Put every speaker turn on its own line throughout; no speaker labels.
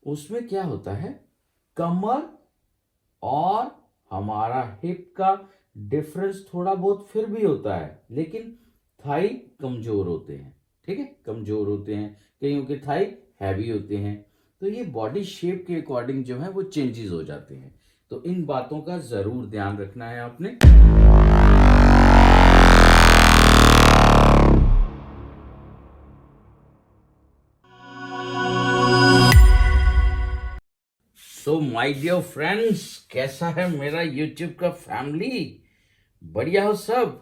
उसमें क्या होता है, कमर और हमारा हिप का डिफरेंस थोड़ा बहुत फिर भी होता है, लेकिन थाई कमजोर होते हैं। ठीक है, कमजोर होते हैं, कईयों के थाई हैवी होते हैं। तो ये बॉडी शेप के अकॉर्डिंग जो है वो चेंजेस हो जाते हैं। तो इन बातों का जरूर ध्यान रखना है आपने। सो माय डियर फ्रेंड्स, कैसा है मेरा यूट्यूब का फैमिली? बढ़िया हो सब?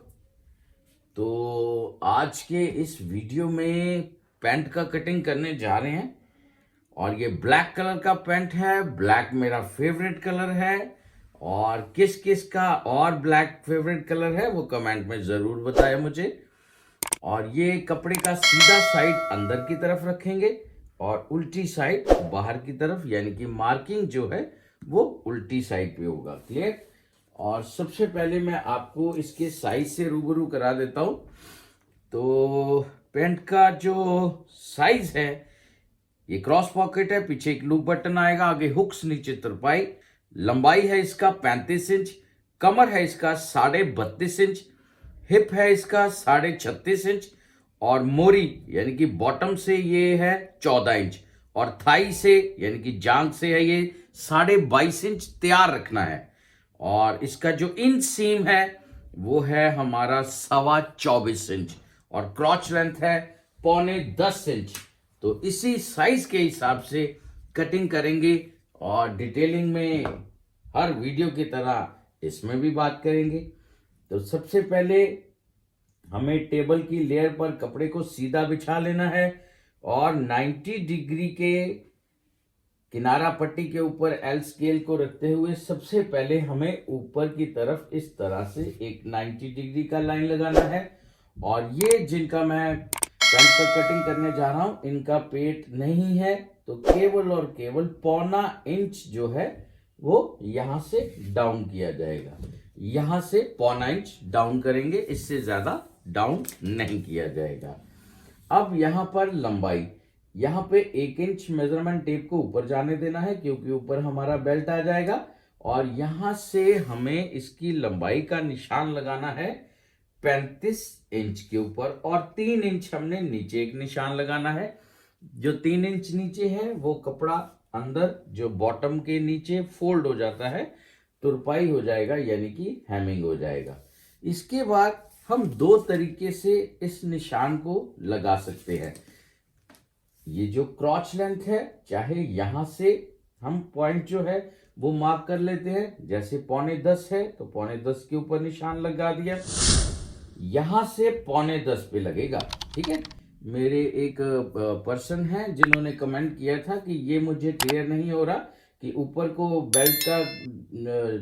तो आज के इस वीडियो में पैंट का कटिंग करने जा रहे हैं। और ये ब्लैक कलर का पैंट है। ब्लैक मेरा फेवरेट कलर है। और किस किस का और ब्लैक फेवरेट कलर है वो कमेंट में जरूर बताएं मुझे। और ये कपड़े का सीधा साइड अंदर की तरफ रखेंगे और उल्टी साइड बाहर की तरफ, यानी कि मार्किंग जो है वो उल्टी साइड पे होगा। क्लियर? और सबसे पहले मैं आपको इसके साइज से रूबरू करा देता हूं। तो पैंट का जो साइज है, ये क्रॉस पॉकेट है, पीछे एक लूप बटन आएगा, आगे हुक्स, नीचे तुरपाई। लंबाई है इसका 35 इंच। कमर है इसका 32.5 इंच। हिप है इसका 36.5 इंच। और मोरी यानी कि बॉटम से ये है 14 इंच। और थाई से यानी कि जांग से है ये 22.5 इंच तैयार रखना है। और इसका जो इन सीम है वो है हमारा 24.25 इंच। और क्रॉच लेंथ है 9.25 इंच। तो इसी साइज के हिसाब से कटिंग करेंगे और डिटेलिंग में हर वीडियो की तरह इसमें भी बात करेंगे। तो सबसे पहले हमें टेबल की लेयर पर कपड़े को सीधा बिछा लेना है और 90 डिग्री के किनारा पट्टी के ऊपर एल स्केल को रखते हुए सबसे पहले हमें ऊपर की तरफ इस तरह से एक 90 डिग्री का लाइन लगाना है। और ये जिनका मैं पैंट पर कटिंग करने जा रहा हूं, इनका पेट नहीं है, तो केवल और केवल 1.25 इंच जो है वो यहां से डाउन किया जाएगा। यहां से 1.25 इंच डाउन करेंगे, इससे ज्यादा डाउन नहीं किया जाएगा। अब यहां पर लंबाई, यहां पे 1 इंच मेजरमेंट टेप को ऊपर जाने देना है क्योंकि ऊपर हमारा बेल्ट आ जाएगा। और यहां से हमें इसकी लंबाई का निशान लगाना है 35 इंच के ऊपर। और 3 इंच हमने नीचे एक निशान लगाना है। जो 3 इंच नीचे है वो कपड़ा अंदर जो बॉटम के नीचे फोल्ड हो जाता है, तुरपाई हो जाएगा, यानी कि हेमिंग हो जाएगा। इसके बाद हम दो तरीके से इस निशान को लगा सकते हैं। ये जो क्रॉच लेंथ है, चाहे यहां से हम पॉइंट जो है वो मार्क कर लेते हैं, जैसे 9.25 है तो 9.25 के ऊपर निशान लगा दिया। यहां से 9.25 पे लगेगा। ठीक है, मेरे एक पर्सन है जिन्होंने कमेंट किया था कि ये मुझे क्लियर नहीं हो रहा कि ऊपर को बेल्ट का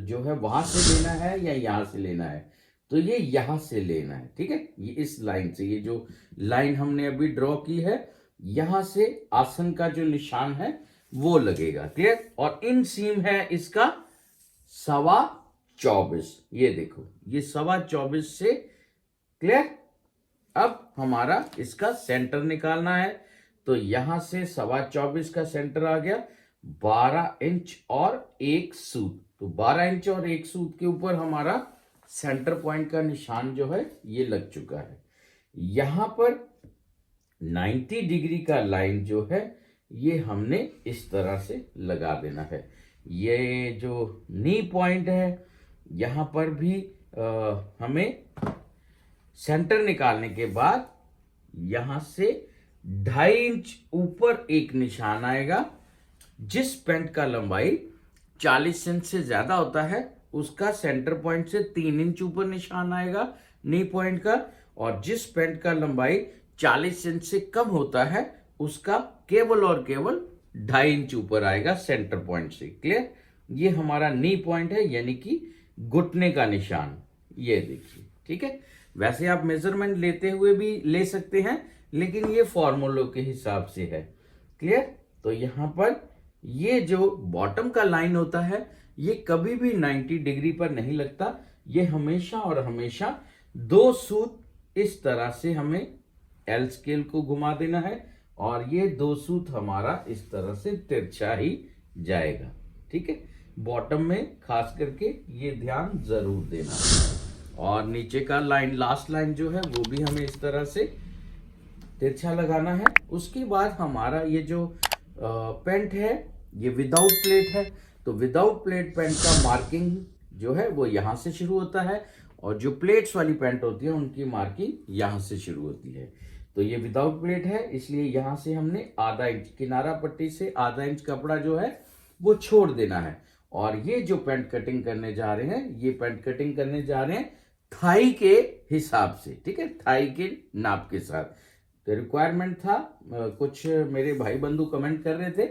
जो है वहां से लेना है या यहां से लेना है। तो ये यहां से लेना है। ठीक है, ये इस लाइन से, ये जो लाइन हमने अभी ड्रॉ की है, यहां से आसन का जो निशान है वो लगेगा। क्लियर? और इन सीम है इसका 24.25। ये देखो, ये 24.25 से। क्लियर? अब हमारा इसका सेंटर निकालना है। तो यहां से 24.25 का सेंटर आ गया 12 इंच और 1 सूत। तो 12 इंच और 1 सूत के ऊपर हमारा सेंटर पॉइंट का निशान जो है ये लग चुका है। यहां पर 90 डिग्री का लाइन जो है ये हमने इस तरह से लगा देना है। ये जो नी पॉइंट है, यहां पर भी हमें सेंटर निकालने के बाद यहां से 2.5 इंच ऊपर एक निशान आएगा। जिस पैंट का लंबाई 40 इंच से ज्यादा होता है उसका सेंटर पॉइंट से 3 इंच ऊपर निशान आएगा नी पॉइंट का। और जिस पैंट का लंबाई 40 इंच से कम होता है उसका केवल और केवल 2.5 इंच ऊपर आएगा सेंटर पॉइंट से। क्लियर? ये हमारा नी पॉइंट है, यानी कि घुटने का निशान। ये देखिए। ठीक है, वैसे आप मेजरमेंट लेते हुए भी ले सकते हैं, लेकिन ये फॉर्मूलों के हिसाब से है। क्लियर? तो यहां पर ये जो बॉटम का लाइन होता है ये कभी भी 90 डिग्री पर नहीं लगता। ये हमेशा और हमेशा 2 सूत इस तरह से हमें एल स्केल को घुमा देना है और ये 2 सूत हमारा इस तरह से तिरछा ही जाएगा। ठीक है, बॉटम में खास करके ये ध्यान जरूर देना। और नीचे का लाइन, लास्ट लाइन जो है वो भी हमें इस तरह से तिरछा लगाना है। उसके बाद हमारा ये जो पेंट है ये विदाउट प्लेट है, तो विदाउट प्लेट पेंट का मार्किंग जो है वो यहाँ से शुरू होता है, और जो प्लेट्स वाली पेंट होती है उनकी मार्किंग यहाँ से शुरू होती है। तो ये विदाउट प्लेट है, इसलिए यहाँ से हमने आधा इंच, किनारा पट्टी से आधा इंच कपड़ा जो है वो छोड़ देना है। और ये जो पेंट कटिंग करने जा रहे हैं, ये पेंट कटिंग करने जा रहे हैं थाई के हिसाब से। ठीक है, थाई के नाप के साथ। तो रिक्वायरमेंट था, कुछ मेरे भाई बंधु कमेंट कर रहे थे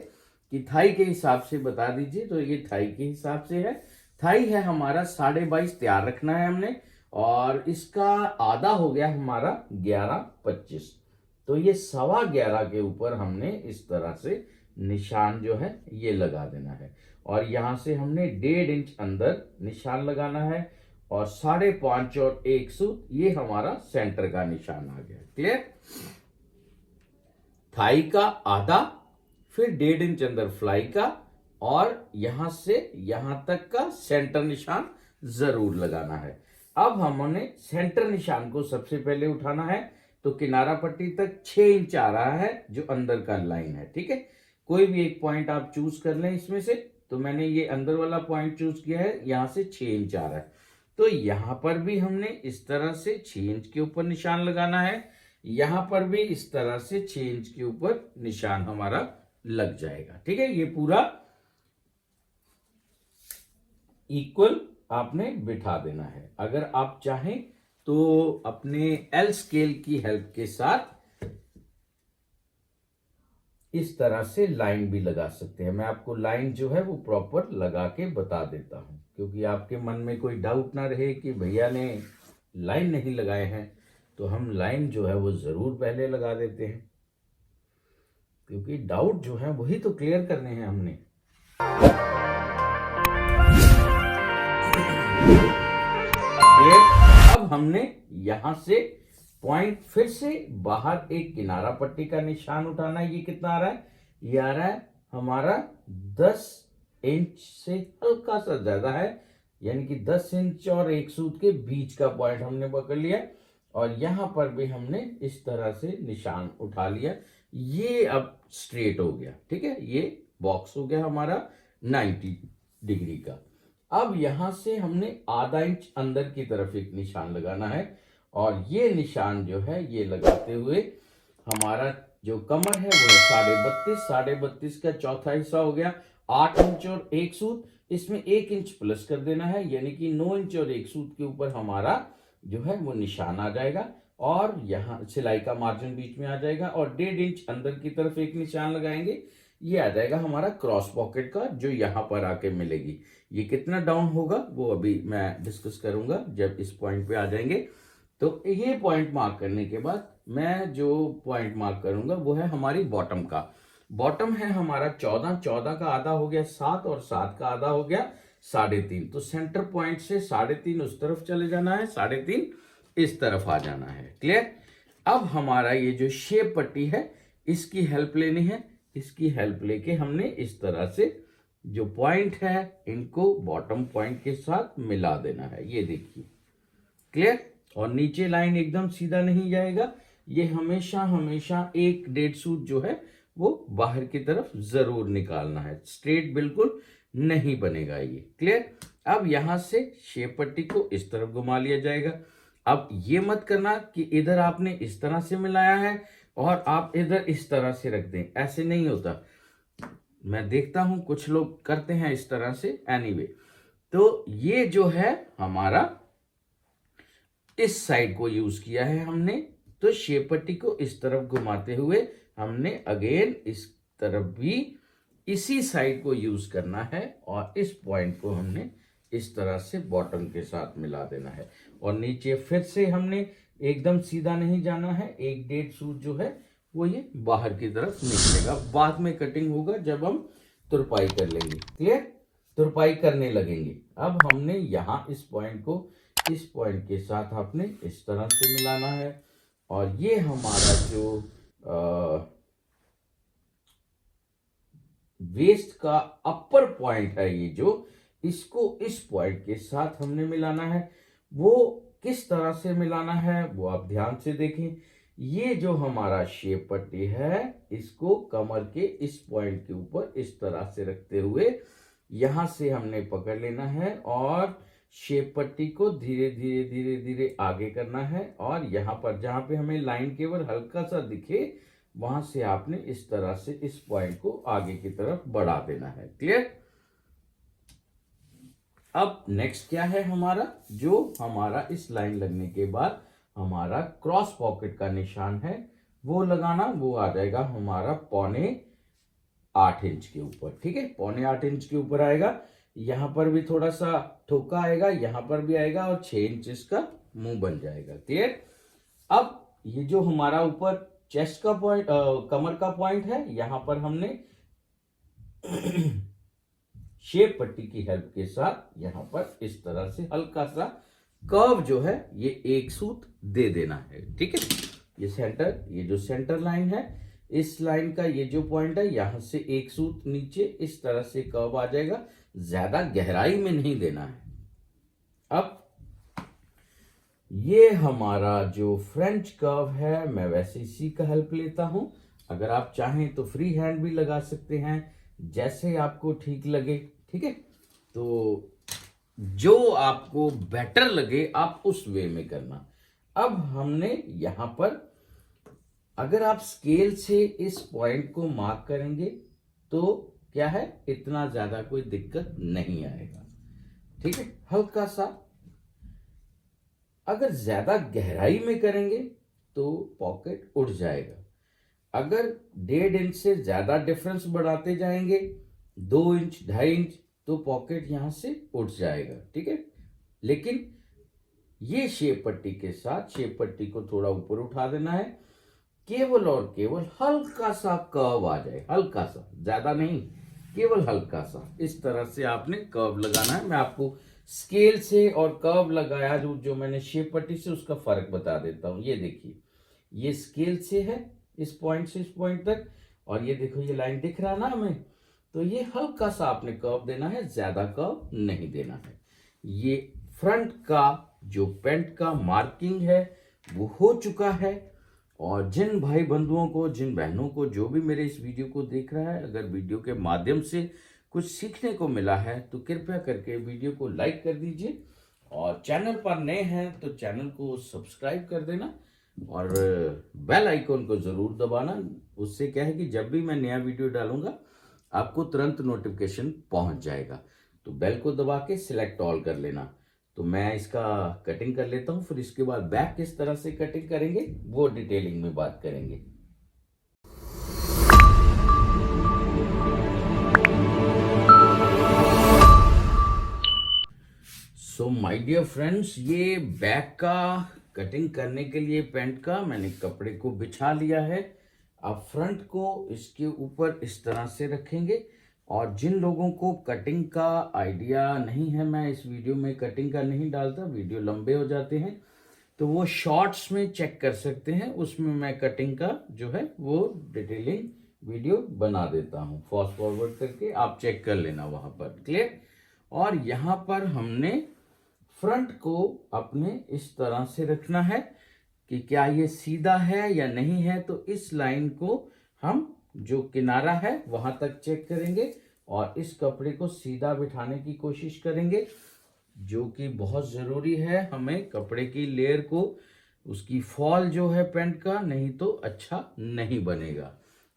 कि थाई के हिसाब से बता दीजिए, तो ये थाई के हिसाब से है। थाई है हमारा 22.5 तैयार रखना है हमने, और इसका आधा हो गया हमारा 11.25। तो ये 11.25 के ऊपर हमने इस तरह से निशान जो है ये लगा देना है, और यहां से हमने 1.5 इंच अंदर निशान लगाना है, और 5.5 और 1 सूत, ये हमारा सेंटर का निशान आ गया। क्लियर? थाई का आधा, फिर 1.5 इंच अंदर फ्लाई का, और यहां से यहां तक का सेंटर निशान जरूर लगाना है। अब हमने सेंटर निशान को सबसे पहले उठाना है, तो किनारा पट्टी तक 6 इंच आ रहा है जो अंदर का लाइन है। ठीक है, कोई भी एक पॉइंट आप चूज कर लें इसमें से। तो मैंने ये अंदर वाला पॉइंट चूज किया है, यहां से 6 इंच आ रहा है, तो यहां पर भी हमने इस तरह से 6 इंच के ऊपर निशान लगाना है। यहां पर भी इस तरह से 6 इंच के ऊपर निशान हमारा लग जाएगा। ठीक है, ये पूरा इक्वल आपने बिठा देना है। अगर आप चाहें तो अपने एल स्केल की हेल्प के साथ इस तरह से लाइन भी लगा सकते हैं। मैं आपको लाइन जो है वो प्रॉपर लगा के बता देता हूं, क्योंकि आपके मन में कोई डाउट ना रहे कि भैया ने लाइन नहीं लगाए हैं। तो हम लाइन जो है वो जरूर पहले लगा देते हैं, क्योंकि डाउट जो है वही तो क्लियर करने हैं हमने। अब हमने यहां से पॉइंट फिर से बाहर एक किनारा पट्टी का निशान उठाना है। ये कितना आ रहा है? ये आ रहा है हमारा 10 इंच से हल्का सा ज्यादा है, यानी कि 10 इंच और 1 सूत के बीच का पॉइंट हमने पकड़ लिया, और यहां पर भी हमने इस तरह से निशान उठा लिया। ये अब स्ट्रेट हो गया। ठीक है, ये बॉक्स हो गया हमारा 90 डिग्री का। अब यहां से हमने आधा इंच अंदर की तरफ एक निशान लगाना है, और ये निशान जो है ये लगाते हुए हमारा जो कमर है वो 32.5 का चौथा हिस्सा हो गया 8 इंच और 1 सूत। इसमें 1 इंच प्लस कर देना है, यानी कि 9 इंच और 1 सूत के ऊपर हमारा जो है वो निशान आ जाएगा, और यहाँ सिलाई का मार्जिन बीच में आ जाएगा, और 1.5 इंच अंदर की तरफ एक निशान लगाएंगे। ये आ जाएगा हमारा क्रॉस पॉकेट का, जो यहाँ पर आके मिलेगी। ये कितना डाउन होगा वो अभी मैं डिस्कस करूंगा जब इस पॉइंट पे आ जाएंगे। तो ये पॉइंट मार्क करने के बाद मैं जो पॉइंट मार्क करूंगा वो है हमारी बॉटम का। बॉटम है हमारा 14 का आधा हो गया 7, और 7 का आधा हो गया 3.5। तो सेंटर पॉइंट से 3.5 उस तरफ चले जाना है, 3.5 इस तरफ आ जाना है। क्लियर? अब हमारा ये जो शेप पट्टी है इसकी हेल्प लेनी है। इसकी हेल्प लेके हमने इस तरह से जो पॉइंट है इनको बॉटम पॉइंट के साथ मिला देना है। ये देखिए, क्लियर? और नीचे लाइन एकदम सीधा नहीं जाएगा, ये हमेशा हमेशा 1.5 सूत जो है वो बाहर की तरफ जरूर निकालना है, स्ट्रेट बिल्कुल नहीं बनेगा ये। क्लियर? अब यहां से शेप पट्टी को इस तरफ घुमा लिया जाएगा। अब ये मत करना कि इधर आपने इस तरह से मिलाया है और आप इधर इस तरह से रख दें, ऐसे नहीं होता। मैं देखता हूं कुछ लोग करते हैं इस तरह से। एनीवे, तो ये जो है हमारा इस साइड को यूज किया है हमने, तो शेप पट्टी को इस तरफ घुमाते हुए हमने अगेन इस तरफ भी इसी साइड को यूज करना है, और इस पॉइंट को हमने इस तरह से बॉटम के साथ मिला देना है। और नीचे फिर से हमने एकदम सीधा नहीं जाना है, 1.5 सूत जो है वो ये बाहर की तरफ निकलेगा। बाद में कटिंग होगा जब हम तुरपाई कर लेंगे। क्लियर? तुरपाई करने लगेंगे। अब हमने यहाँ इस पॉइंट को इस पॉइंट के साथ आपने इस तरह से मिलाना है, और ये हमारा जो वेस्ट का अपर पॉइंट है ये जो, इसको इस पॉइंट के साथ हमने मिलाना है। वो किस तरह से मिलाना है वो आप ध्यान से देखें। ये जो हमारा शेप पट्टी है इसको कमर के इस पॉइंट के ऊपर इस तरह से रखते हुए यहां से हमने पकड़ लेना है और शेप पट्टी को धीरे धीरे धीरे धीरे आगे करना है। और यहां पर जहां पे हमें लाइन केवल हल्का सा दिखे वहां से आपने इस तरह से इस पॉइंट को आगे की तरफ बढ़ा देना है। क्लियर? अब नेक्स्ट क्या है हमारा, जो हमारा इस लाइन लगने के बाद हमारा क्रॉस पॉकेट का निशान है वो लगाना। वो आ जाएगा हमारा 8.25 इंच के ऊपर। ठीक है, 8.25 इंच के ऊपर आएगा। यहां पर भी थोड़ा सा ठोका आएगा, यहां पर भी आएगा और 6 इंच इसका मुंह बन जाएगा। क्लियर? अब ये जो हमारा ऊपर चेस्ट का पॉइंट, कमर का पॉइंट है, यहां पर हमने शेप पट्टी की हेल्प के साथ यहां पर इस तरह से हल्का सा कर्व जो है ये एक सूत दे देना है। ठीक है, ये सेंटर, ये जो सेंटर लाइन है इस लाइन का ये जो पॉइंट है यहां से एक सूत नीचे इस तरह से कर्व आ जाएगा। ज्यादा गहराई में नहीं देना है। अब ये हमारा जो फ्रेंच कर्व है मैं वैसे इसी का हेल्प लेता हूं। अगर आप चाहें तो फ्री हैंड भी लगा सकते हैं, जैसे आपको ठीक लगे। ठीक है, तो जो आपको बेटर लगे आप उस वे में करना। अब हमने यहां पर अगर आप स्केल से इस पॉइंट को मार्क करेंगे तो क्या है, इतना ज्यादा कोई दिक्कत नहीं आएगा। ठीक है, हल्का सा। अगर ज्यादा गहराई में करेंगे तो पॉकेट उठ जाएगा। अगर 1.5 इंच से ज्यादा डिफरेंस बढ़ाते जाएंगे, 2 इंच 2.5 इंच, तो पॉकेट यहां से उठ जाएगा। ठीक है, लेकिन ये शेप पट्टी के साथ शेप पट्टी को थोड़ा ऊपर उठा देना है, केवल और केवल हल्का सा कर्व आ जाए, हल्का सा, ज्यादा नहीं, केवल हल्का सा। इस तरह से आपने कर्व लगाना है। मैं आपको स्केल से और कर्व लगाया जो मैंने शेप पट्टी से उसका फर्क बता देता हूं। ये देखिए, ये स्केल से है इस पॉइंट से इस पॉइंट तक, और ये देखो ये लाइन दिख रहा ना हमें, तो ये हल्का सा आपने कर्व देना है, ज्यादा कर्व नहीं देना है। ये फ्रंट का जो पैंट का मार्किंग है वो हो चुका है। और जिन भाई बंधुओं को, जिन बहनों को, जो भी मेरे इस वीडियो को देख रहा है, अगर वीडियो के माध्यम से कुछ सीखने को मिला है तो कृपया करके वीडियो को लाइक कर दीजिए, और चैनल पर नए हैं तो चैनल को सब्सक्राइब कर देना और बेल आइकन को जरूर दबाना। उससे क्या है कि जब भी मैं नया वीडियो डालूंगा आपको तुरंत नोटिफिकेशन पहुंच जाएगा। तो बेल को दबा के सिलेक्ट ऑल कर लेना। तो मैं इसका कटिंग कर लेता हूं, फिर इसके बाद बैक किस तरह से कटिंग करेंगे वो डिटेलिंग में बात करेंगे। सो माय डियर फ्रेंड्स, ये बैक का कटिंग करने के लिए पैंट का मैंने कपड़े को बिछा लिया है। अब फ्रंट को इसके ऊपर इस तरह से रखेंगे। और जिन लोगों को कटिंग का आइडिया नहीं है, मैं इस वीडियो में कटिंग का नहीं डालता, वीडियो लंबे हो जाते हैं, तो वो शॉर्ट्स में चेक कर सकते हैं। उसमें मैं कटिंग का जो है वो डिटेलिंग वीडियो बना देता हूँ, फास्ट फॉरवर्ड करके आप चेक कर लेना वहां पर। क्लियर? और यहां पर हमने फ्रंट को अपने इस तरह से रखना है कि क्या ये सीधा है या नहीं है। तो इस लाइन को हम जो किनारा है वहां तक चेक करेंगे और इस कपड़े को सीधा बिठाने की कोशिश करेंगे, जो कि बहुत जरूरी है। हमें कपड़े की लेयर को, उसकी फॉल जो है पैंट का, नहीं तो अच्छा नहीं बनेगा।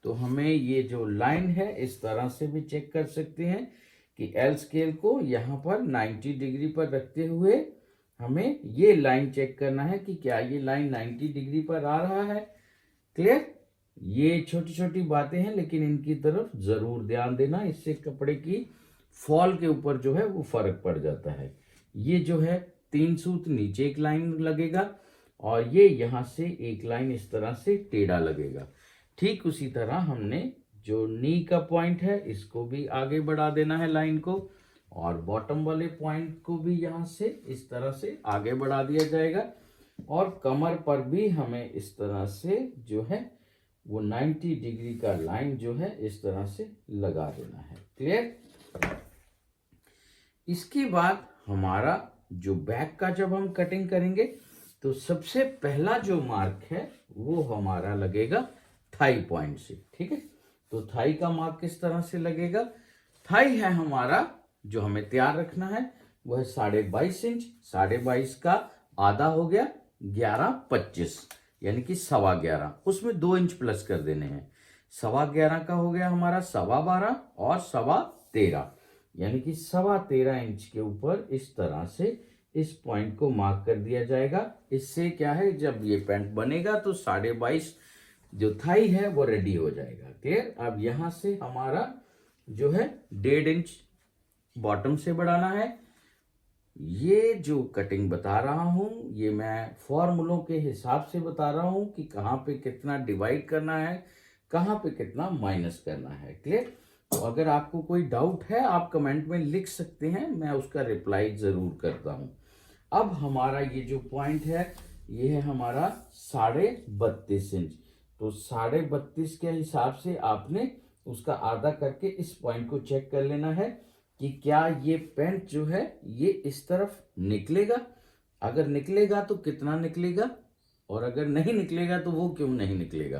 तो हमें ये जो लाइन है इस तरह से भी चेक कर सकते हैं कि एल स्केल को यहाँ पर 90 डिग्री पर रखते हुए हमें ये लाइन चेक करना है कि क्या ये लाइन 90 डिग्री पर आ रहा है। क्लियर? ये छोटी छोटी बातें हैं लेकिन इनकी तरफ जरूर ध्यान देना, इससे कपड़े की फॉल के ऊपर जो है वो फर्क पड़ जाता है। ये जो है 3 सूत नीचे एक लाइन लगेगा और ये यहां से एक लाइन इस तरह से टेढ़ा लगेगा। ठीक उसी तरह हमने जो नी का पॉइंट है इसको भी आगे बढ़ा देना है लाइन को, और बॉटम वाले पॉइंट को भी यहां से इस तरह से आगे बढ़ा दिया जाएगा। और कमर पर भी हमें इस तरह से जो है वो 90 डिग्री का लाइन जो है इस तरह से लगा देना है। क्लियर? इसके बाद हमारा जो बैक का जब हम कटिंग करेंगे तो सबसे पहला जो मार्क है वो हमारा लगेगा थाई पॉइंट से। ठीक है, तो थाई का मार्क किस तरह से लगेगा? थाई है हमारा जो हमें तैयार रखना है वो है 22.5 इंच। 22.5 का आधा हो गया 11.25, यानी कि 11.25, उसमें 2 इंच प्लस कर देने हैं। 11.25 का हो गया हमारा 12.25 और 13.25, यानी कि 13.25 इंच के ऊपर इस तरह से इस पॉइंट को मार्क कर दिया जाएगा। इससे क्या है, जब ये पैंट बनेगा तो 22.5 जो थाई है वो रेडी हो जाएगा। क्लियर? अब यहां से हमारा जो है 1.5 इंच बॉटम से बढ़ाना है। ये जो कटिंग बता रहा हूं ये मैं फॉर्मूलों के हिसाब से बता रहा हूं कि कहां पे कितना डिवाइड करना है, कहां पे कितना माइनस करना है। क्लियर? तो अगर आपको कोई डाउट है आप कमेंट में लिख सकते हैं, मैं उसका रिप्लाई जरूर करता हूं। अब हमारा ये जो पॉइंट है ये है हमारा 32.5 इंच। तो 32.5 के हिसाब से आपने उसका आधा करके इस पॉइंट को चेक कर लेना है कि क्या ये पेंट जो है ये इस तरफ निकलेगा। अगर निकलेगा तो कितना निकलेगा, और अगर नहीं निकलेगा तो वो क्यों नहीं निकलेगा।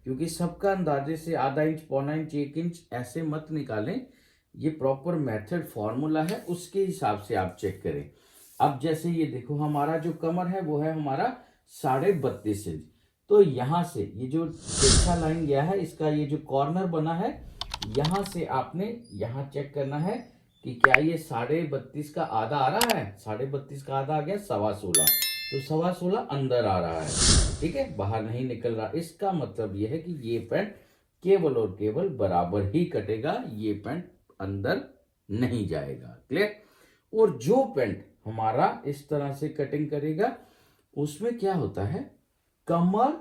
क्योंकि सबका अंदाजे से आधा इंच, पौना इंच, 1 इंच ऐसे मत निकालें। ये प्रॉपर मेथड फॉर्मूला है, उसके हिसाब से आप चेक करें। अब जैसे ये देखो हमारा जो कमर है वो है हमारा 32.5 इंच। तो यहां से ये जो तिरछा लाइन गया है इसका ये जो कॉर्नर बना है यहां से आपने यहां चेक करना है कि क्या ये 32.5 का आधा आ रहा है। 32.5 का आधा आ गया 16.25, तो 16.25 अंदर आ रहा है। ठीक है, बाहर नहीं निकल रहा। इसका मतलब ये है कि ये पैंट केवल और केवल बराबर ही कटेगा, ये पैंट अंदर नहीं जाएगा। क्लियर? और जो पैंट हमारा इस तरह से कटिंग करेगा उसमें क्या होता है, कमर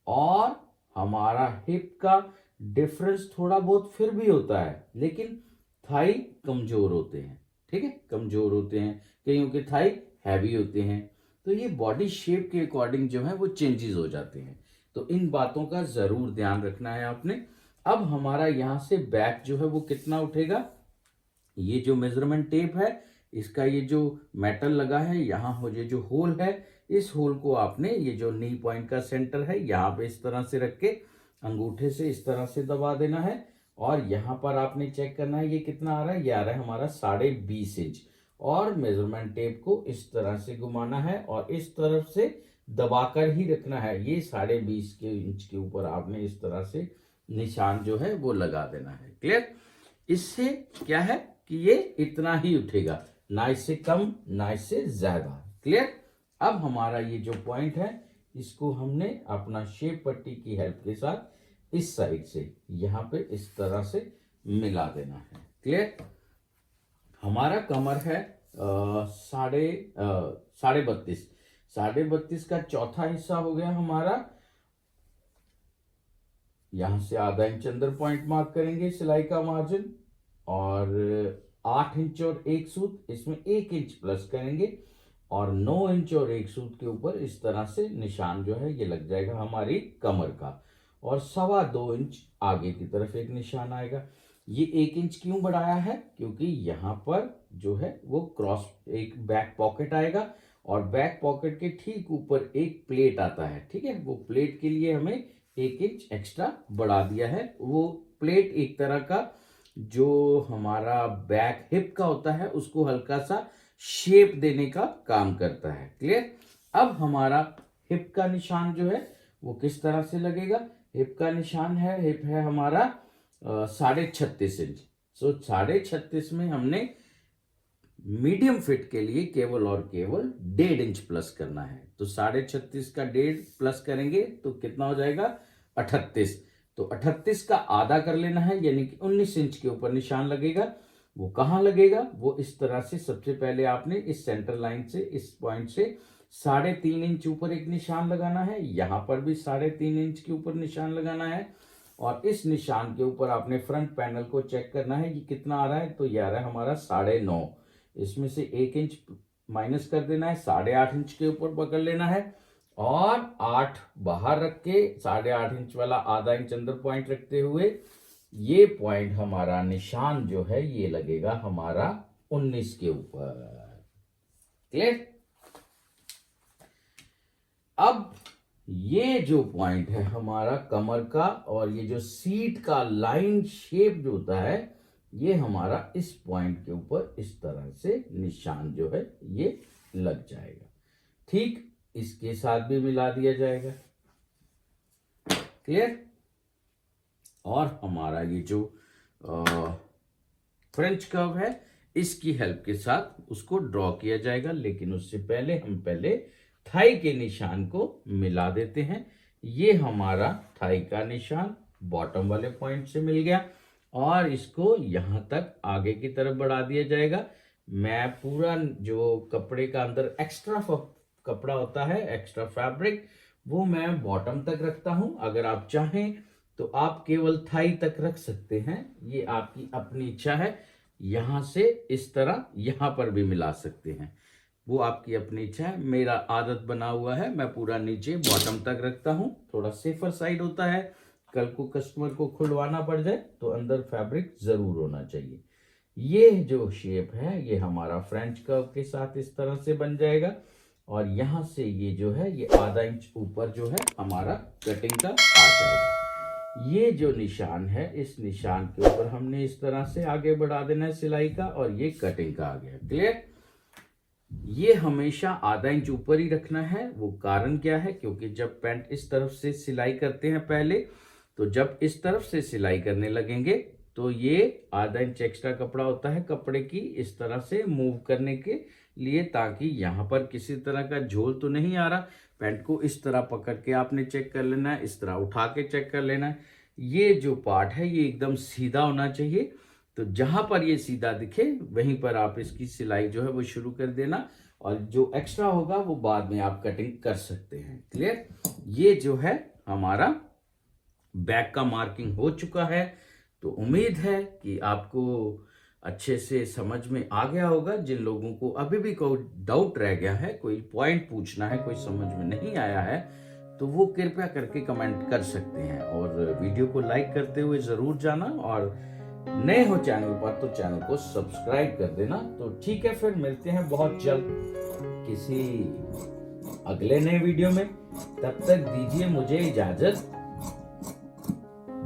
और हमारा हिप का डिफरेंस थोड़ा बहुत फिर भी होता है, लेकिन थाई कमजोर होते हैं। ठीक है, कमजोर होते हैं, कईयों के थाई हैवी होते हैं। तो ये बॉडी शेप के अकॉर्डिंग जो है वो चेंजेस हो जाते हैं। तो इन बातों का जरूर ध्यान रखना है आपने। अब हमारा यहां से बैक जो है वो कितना उठेगा, ये जो मेजरमेंट टेप है इसका ये जो मेटल लगा है यहाँ हो, ये जो होल है इस होल को आपने ये जो नी पॉइंट का सेंटर है यहाँ पे इस तरह से रख के अंगूठे से इस तरह से दबा देना है। और यहाँ पर आपने चेक करना है ये कितना आ रहा है, ये आ रहा है हमारा 20.5 इंच। और मेजरमेंट टेप को इस तरह से घुमाना है और इस तरफ से दबाकर ही रखना है। ये 20.5 के इंच के ऊपर आपने इस तरह से निशान जो है वो लगा देना है। क्लियर? इससे क्या है कि ये इतना ही उठेगा, ना इससे कम ना इससे ज्यादा। क्लियर? अब हमारा ये जो पॉइंट है इसको हमने अपना शेप पट्टी की हेल्प के साथ इस साइड से यहां पे इस तरह से मिला देना है। क्लियर? हमारा कमर है 32.5। 32.5 का चौथा हिस्सा हो गया हमारा, यहां से आधा इंच अंदर पॉइंट मार्क करेंगे सिलाई का मार्जिन, और 8 इंच और 1 सूत इसमें 1 इंच प्लस करेंगे, और 9 इंच और 1 सूत के ऊपर इस तरह से निशान जो है ये लग जाएगा हमारी कमर का। और 2.25 इंच आगे की तरफ एक निशान आएगा। ये 1 इंच क्यों बढ़ाया है, क्योंकि यहाँ पर जो है वो क्रॉस एक बैक पॉकेट आएगा, और बैक पॉकेट के ठीक ऊपर एक प्लेट आता है। ठीक है, वो प्लेट के लिए हमें 1 इंच एक्स्ट्रा बढ़ा दिया है। वो प्लेट एक तरह का जो हमारा बैक हिप का होता है उसको हल्का सा शेप देने का काम करता है। क्लियर? अब हमारा हिप का निशान जो है वो किस तरह से लगेगा, हिप का निशान है, हिप है हमारा 36.5 इंच। सो 36.5 में हमने मीडियम फिट के लिए केवल और केवल 1.5 इंच प्लस करना है। तो 36.5 का 1.5 प्लस करेंगे तो कितना हो जाएगा 38। तो 38 का आधा कर लेना है, यानी कि 19 इंच के ऊपर निशान लगेगा। वो कहां लगेगा, वो इस तरह से सबसे पहले आपने इस सेंटर लाइन से इस पॉइंट से 3.5 इंच ऊपर एक निशान लगाना है, यहां पर भी 3.5 इंच के ऊपर निशान लगाना है। और इस निशान के ऊपर आपने फ्रंट पैनल को चेक करना है कि कितना आ रहा है, तो ये आ रहा है हमारा 9.5। इसमें से 1 इंच माइनस कर देना है, 8.5 इंच के ऊपर पकड़ लेना है। और 8 बाहर रख के 8.5 इंच वाला आधा इंच अंदर पॉइंट रखते हुए ये पॉइंट हमारा निशान जो है ये लगेगा हमारा 19 के ऊपर। क्लियर? अब ये जो पॉइंट है हमारा कमर का और ये जो सीट का लाइन शेप जो होता है ये हमारा इस पॉइंट के ऊपर इस तरह से निशान जो है ये लग जाएगा। ठीक इसके साथ भी मिला दिया जाएगा। क्लियर? और हमारा ये जो फ्रेंच कर्व है इसकी हेल्प के साथ उसको ड्रॉ किया जाएगा, लेकिन उससे पहले हम थाई के निशान को मिला देते हैं। ये हमारा थाई का निशान बॉटम वाले पॉइंट से मिल गया और इसको यहां तक आगे की तरफ बढ़ा दिया जाएगा। मैं पूरा जो कपड़े का अंदर एक्स्ट्रा कपड़ा होता है, एक्स्ट्रा फैब्रिक, वो मैं बॉटम तक रखता हूं। अगर आप चाहें तो आप केवल थाई तक रख सकते हैं, ये आपकी अपनी इच्छा है। यहां से इस तरह यहां पर भी मिला सकते हैं, वो आपकी अपनी इच्छा है। मेरा आदत बना हुआ है मैं पूरा नीचे बॉटम तक रखता हूं, थोड़ा सेफर साइड होता है। कल को कस्टमर को खुलवाना पड़ जाए तो अंदर फैब्रिक जरूर होना चाहिए। ये जो शेप है ये हमारा फ्रेंच कर्व के साथ इस तरह से बन जाएगा और यहां से ये जो है ये आधा इंच ऊपर जो है हमारा कटिंग का आ जाएगा। ये जो निशान है इस निशान के ऊपर हमने इस तरह से आगे बढ़ा देना है सिलाई का और ये कटिंग का आ गया। क्लियर? ये हमेशा आधा इंच ऊपर ही रखना है। वो कारण क्या है, क्योंकि जब पैंट इस तरफ से सिलाई करते हैं पहले, तो जब इस तरफ से सिलाई करने लगेंगे तो ये आधा इंच एक्स्ट्रा कपड़ा होता है कपड़े की इस तरह से मूव करने के लिए, ताकि यहाँ पर किसी तरह का झोल तो नहीं आ रहा। पैंट को इस तरह पकड़ के आपने चेक कर लेना है, इस तरह उठा के चेक कर लेना है। ये जो पार्ट है ये एकदम सीधा होना चाहिए, तो जहां पर ये सीधा दिखे वहीं पर आप इसकी सिलाई जो है वो शुरू कर देना और जो एक्स्ट्रा होगा वो बाद में आप कटिंग कर सकते हैं। क्लियर? ये जो है हमारा बैक का मार्किंग हो चुका है, तो उम्मीद है कि आपको अच्छे से समझ में आ गया होगा। जिन लोगों को अभी भी कोई डाउट रह गया है, कोई पॉइंट पूछना है, कोई समझ में नहीं आया है, तो वो कृपया करके कमेंट कर सकते हैं और वीडियो को लाइक करते हुए जरूर जाना और नए हो चैनल पर तो चैनल को सब्सक्राइब कर देना। तो ठीक है, फिर मिलते हैं बहुत जल्द किसी अगले नए वीडियो में। तब तक दीजिए मुझे इजाजत।